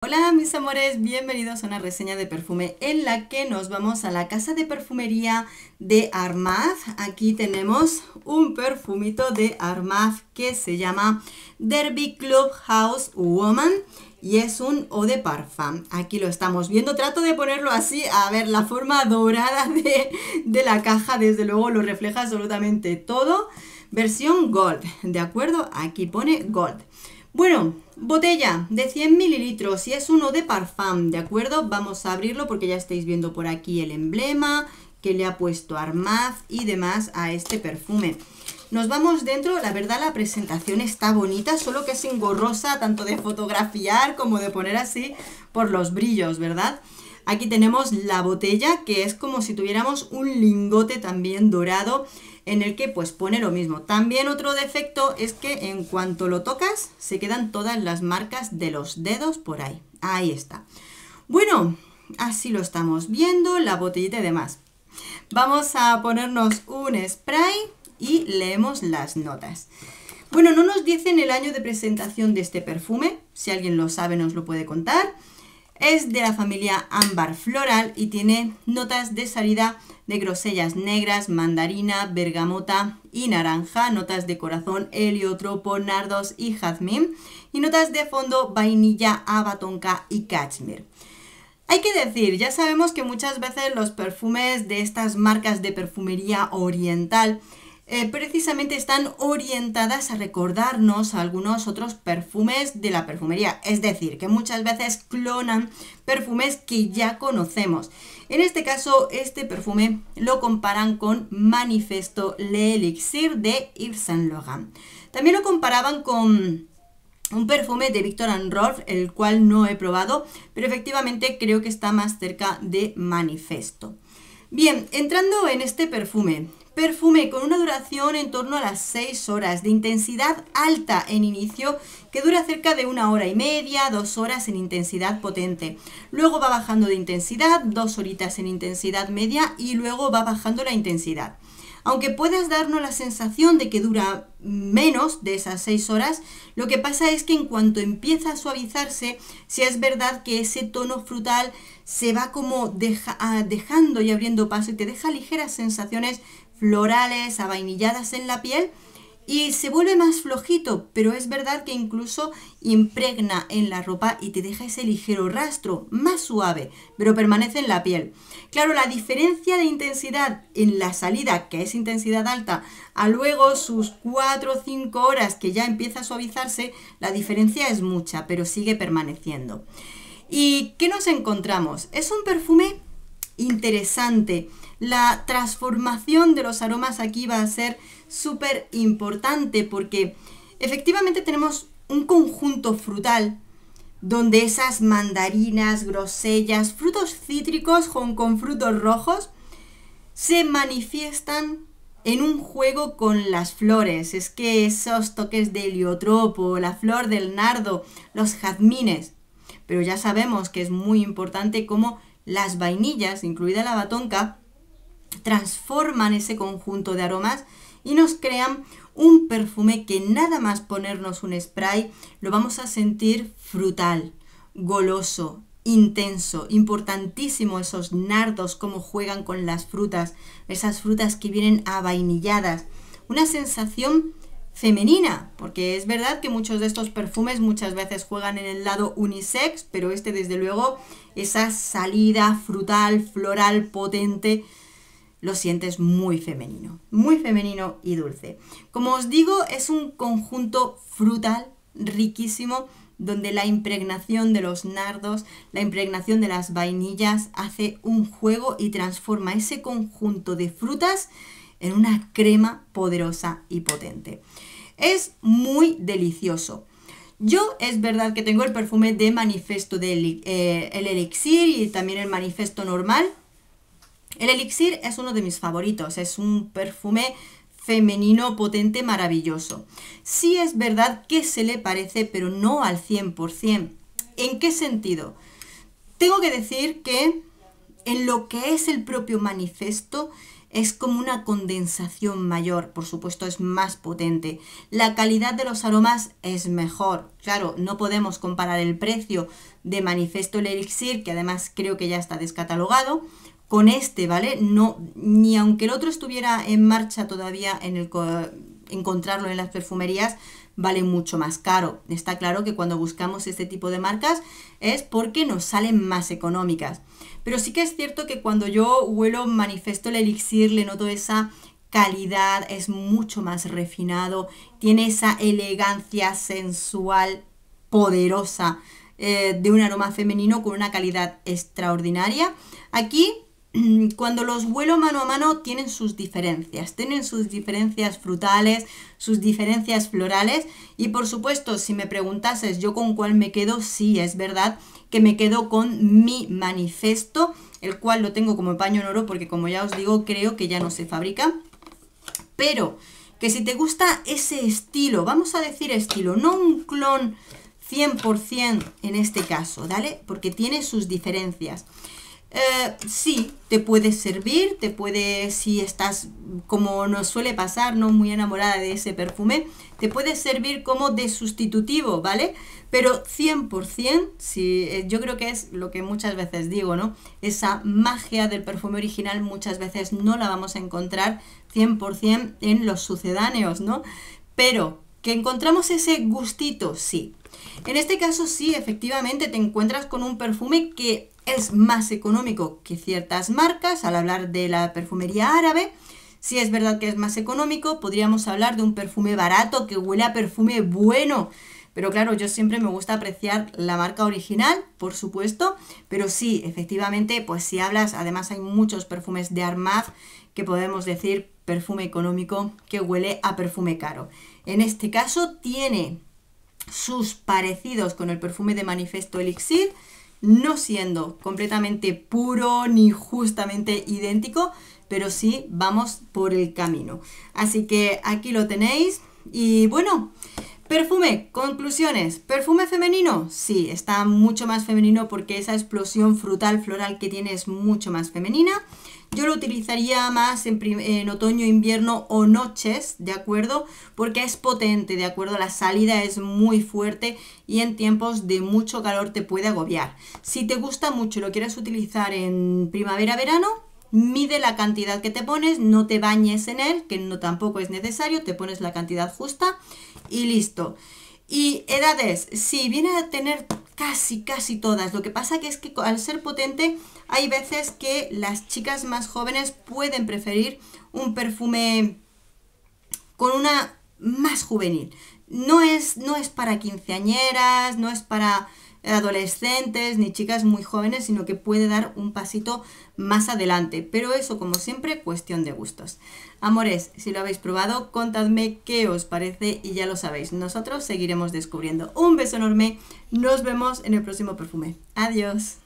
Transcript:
Hola mis amores, bienvenidos a una reseña de perfume en la que nos vamos a la casa de perfumería de Armaf. Aquí tenemos un perfumito de Armaf que se llama Derby Clubhouse Woman y es un eau de parfum. Aquí lo estamos viendo, trato de ponerlo así, a ver, la forma dorada de la caja desde luego lo refleja absolutamente todo. Versión Gold, ¿de acuerdo? Aquí pone Gold. Bueno, botella de 100 mililitros y es uno de parfum, ¿de acuerdo? Vamos a abrirlo porque ya estáis viendo por aquí el emblema que le ha puesto Armaf y demás a este perfume. Nos vamos dentro, la verdad la presentación está bonita, solo que es engorrosa tanto de fotografiar como de poner así por los brillos, ¿verdad? Aquí tenemos la botella que es como si tuviéramos un lingote también dorado en el que pues pone lo mismo. También otro defecto es que en cuanto lo tocas se quedan todas las marcas de los dedos por ahí. Ahí está. Bueno, así lo estamos viendo, la botellita y demás. Vamos a ponernos un spray y leemos las notas. Bueno, no nos dicen el año de presentación de este perfume, si alguien lo sabe nos lo puede contar. Es de la familia ámbar floral y tiene notas de salida de grosellas negras, mandarina, bergamota y naranja, notas de corazón, heliotropo, nardos y jazmín y notas de fondo vainilla, haba tonka y cachemir. Hay que decir, ya sabemos que muchas veces los perfumes de estas marcas de perfumería oriental precisamente están orientadas a recordarnos a algunos otros perfumes de la perfumería. Es decir, que muchas veces clonan perfumes que ya conocemos. En este caso, este perfume lo comparan con Manifesto L'Elixir de Yves Saint Laurent. También lo comparaban con un perfume de Viktor & Rolf, el cual no he probado, pero efectivamente creo que está más cerca de Manifesto. Bien, entrando en este perfume con una duración en torno a las 6 horas, de intensidad alta en inicio, que dura cerca de 1 hora y media, 2 horas en intensidad potente. Luego va bajando de intensidad, 2 horitas en intensidad media y luego va bajando la intensidad. Aunque puedas darnos la sensación de que dura menos de esas 6 horas, lo que pasa es que en cuanto empieza a suavizarse, si es verdad que ese tono frutal se va como dejando y abriendo paso y te deja ligeras sensaciones florales, avainilladas en la piel y se vuelve más flojito, pero es verdad que incluso impregna en la ropa y te deja ese ligero rastro, más suave, pero permanece en la piel. Claro, la diferencia de intensidad en la salida, que es intensidad alta, a luego sus 4 o 5 horas que ya empieza a suavizarse, la diferencia es mucha, pero sigue permaneciendo. ¿Y qué nos encontramos? Es un perfume interesante. La transformación de los aromas aquí va a ser súper importante porque efectivamente tenemos un conjunto frutal donde esas mandarinas, grosellas, frutos cítricos con frutos rojos se manifiestan en un juego con las flores. Es que esos toques de heliotropo, la flor del nardo, los jazmines, pero ya sabemos que es muy importante cómo las vainillas, incluida la haba tonka, transforman ese conjunto de aromas y nos crean un perfume que nada más ponernos un spray lo vamos a sentir frutal, goloso, intenso, importantísimo esos nardos, cómo juegan con las frutas, esas frutas que vienen avainilladas, una sensación femenina, porque es verdad que muchos de estos perfumes muchas veces juegan en el lado unisex, pero este desde luego, esa salida frutal, floral, potente, lo sientes muy femenino y dulce. Como os digo, es un conjunto frutal riquísimo, donde la impregnación de los nardos, la impregnación de las vainillas hace un juego y transforma ese conjunto de frutas en una crema poderosa y potente. Es muy delicioso. Yo es verdad que tengo el perfume de Manifesto el Elixir y también el Manifesto normal. El Elixir es uno de mis favoritos, es un perfume femenino, potente, maravilloso. Sí es verdad que se le parece, pero no al 100%. ¿En qué sentido? Tengo que decir que en lo que es el propio Manifesto es como una condensación mayor, por supuesto es más potente. La calidad de los aromas es mejor. Claro, no podemos comparar el precio de Manifesto el Elixir, que además creo que ya está descatalogado, con este, ¿vale? No, ni aunque el otro estuviera en marcha todavía encontrarlo en las perfumerías, vale mucho más caro. Está claro que cuando buscamos este tipo de marcas es porque nos salen más económicas. Pero sí que es cierto que cuando yo huelo Manifesto el Elixir le noto esa calidad, es mucho más refinado, tiene esa elegancia sensual, poderosa, de un aroma femenino con una calidad extraordinaria. Aquí, cuando los huelo mano a mano, tienen sus diferencias frutales, sus diferencias florales, y por supuesto, si me preguntases yo con cuál me quedo, sí, es verdad que me quedo con mi Manifesto, el cual lo tengo como paño en oro porque, como ya os digo, creo que ya no se fabrica, pero que si te gusta ese estilo, vamos a decir estilo, no un clon 100% en este caso, ¿vale? Porque tiene sus diferencias. Sí, te puede servir, si estás, como nos suele pasar, no muy enamorada de ese perfume, te puede servir como de sustitutivo, ¿vale? Pero 100%, sí, yo creo que es lo que muchas veces digo, ¿no? Esa magia del perfume original muchas veces no la vamos a encontrar 100% en los sucedáneos, ¿no? Pero que encontramos ese gustito, sí. En este caso sí, efectivamente te encuentras con un perfume que es más económico que ciertas marcas. Al hablar de la perfumería árabe, si es verdad que es más económico, podríamos hablar de un perfume barato que huele a perfume bueno. Pero claro, yo siempre me gusta apreciar la marca original, por supuesto, pero sí, efectivamente, pues si hablas, además hay muchos perfumes de Armaf que podemos decir perfume económico que huele a perfume caro. En este caso tiene sus parecidos con el perfume de Manifesto Elixir, no siendo completamente puro ni justamente idéntico, pero sí vamos por el camino. Así que aquí lo tenéis. Y bueno, perfume, conclusiones. ¿Perfume femenino? Sí, está mucho más femenino porque esa explosión frutal, floral que tiene es mucho más femenina. Yo lo utilizaría más en otoño, invierno o noches, ¿de acuerdo? Porque es potente, ¿de acuerdo? La salida es muy fuerte y en tiempos de mucho calor te puede agobiar. Si te gusta mucho y lo quieres utilizar en primavera-verano, mide la cantidad que te pones, no te bañes en él, que no tampoco es necesario, te pones la cantidad justa y listo. Y edades, sí, viene a tener casi todas. Lo que pasa que es que al ser potente hay veces que las chicas más jóvenes pueden preferir un perfume con una más juvenil. No es para quinceañeras, no es para adolescentes ni chicas muy jóvenes, sino que puede dar un pasito más adelante. Pero eso, como siempre, cuestión de gustos. Amores, si lo habéis probado, contadme qué os parece y ya lo sabéis, nosotros seguiremos descubriendo. Un beso enorme, nos vemos en el próximo perfume. Adiós.